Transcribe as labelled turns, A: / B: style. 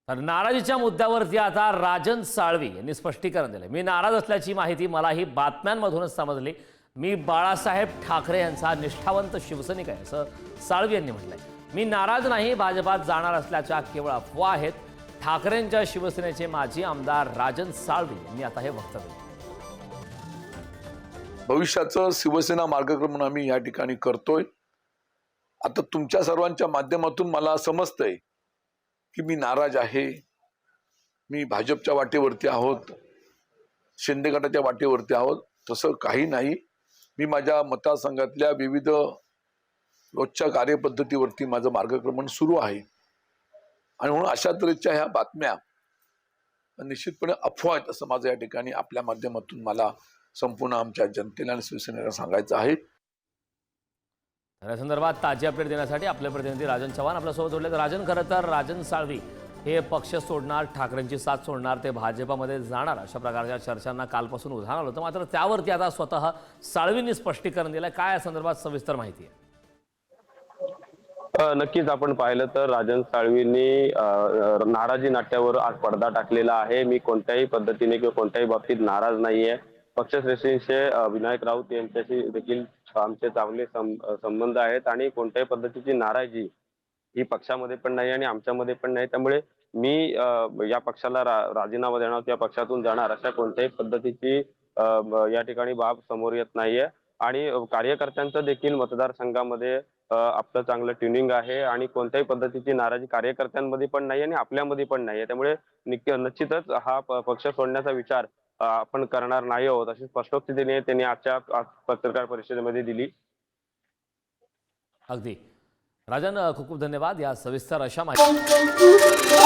A: तर नाराजीच्या मुद्द्यावरती आता राजन साळवी यांनी स्पष्टीकरण दिले। मी नाराज असल्याची माहिती मलाही बातम्यांमधूनच समजली। मी बाळासाहेब ठाकरे यांचा निष्ठावंत शिवसैनिक आहे असं साळवी यांनी म्हटलंय। मी नाराज नाही, भाजपात जाणार असल्याच्या केवळ अफवा आहेत। ठाकरेंच्या शिवसेनेचे माजी आमदार राजन साळवी यांनी आता हे वक्तव्य केलं।
B: भविष्याचं शिवसेना मार्गक्रमण आम्ही या ठिकाणी करतोय। आता तुमच्या सर्वांच्या माध्यमातून मला समजतंय की मी नाराज आहे, मी भाजपच्या वाटेवरती आहोत, शिंदे गटाच्या वाटेवरती आहोत। तसं काही नाही। मी माझ्या मतदारसंघातल्या विविध रोजच्या कार्यपद्धतीवरती माझं मार्गक्रमण सुरू आहे आणि म्हणून अशा तऱ्हेच्या ह्या बातम्या निश्चितपणे अफवा आहेत असं माझं या ठिकाणी आपल्या माध्यमातून मला संपूर्ण आमच्या जनतेला आणि शिवसेनेला सांगायचं आहे।
A: या संदर्भात ताजी अपडेट देण्यासाठी आपले प्रतिनिधी राजन चव्हाण आपल्यासोबत जोडले। राजन, खरं तर राजन साळवी हे पक्ष सोडणार, ठाकरेंची साथ सोडणार, ते भाजपामध्ये जाणार अशा प्रकारच्या चर्चांना कालपासून उधाण आलं होतं। मात्र त्यावरती आता स्वतः साळवींनी स्पष्टीकरण दिलं। काय या संदर्भात सविस्तर माहिती आहे?
C: नक्कीच आपण पाहिलं तर राजन साळवींनी नाराजी नाट्यावर आज पडदा टाकलेला आहे। मी कोणत्याही पद्धतीने किंवा कोणत्याही बाबतीत नाराज नाहीये। पक्षश्रेष्ठींचे विनायक राऊत यांच्याशी देखील आमचे चांगले संबंध आहेत आणि कोणत्याही पद्धतीची नाराजी ही पक्षामध्ये पण नाही आणि आमच्यामध्ये पण नाही। त्यामुळे मी या पक्षाला राजीनामा देणार, त्या पक्षातून जाणार अशा कोणत्याही पद्धतीची या ठिकाणी बाब समोर येत नाहीये। आणि कार्यकर्त्यांचं देखील मतदारसंघामध्ये आपलं चांगलं ट्युनिंग आहे आणि कोणत्याही पद्धतीची नाराजी कार्यकर्त्यांमध्ये पण नाही आणि आपल्यामध्ये पण नाही। त्यामुळे निश्चितच हा पक्ष सोडण्याचा विचार आपण करणार नाही आहोत अशी स्पष्टोक्तीने त्यांनी आजच्या पत्रकार परिषदेमध्ये दिली।
A: अगदी राजन, खूप खूप धन्यवाद या सविस्तर अशा माहिती।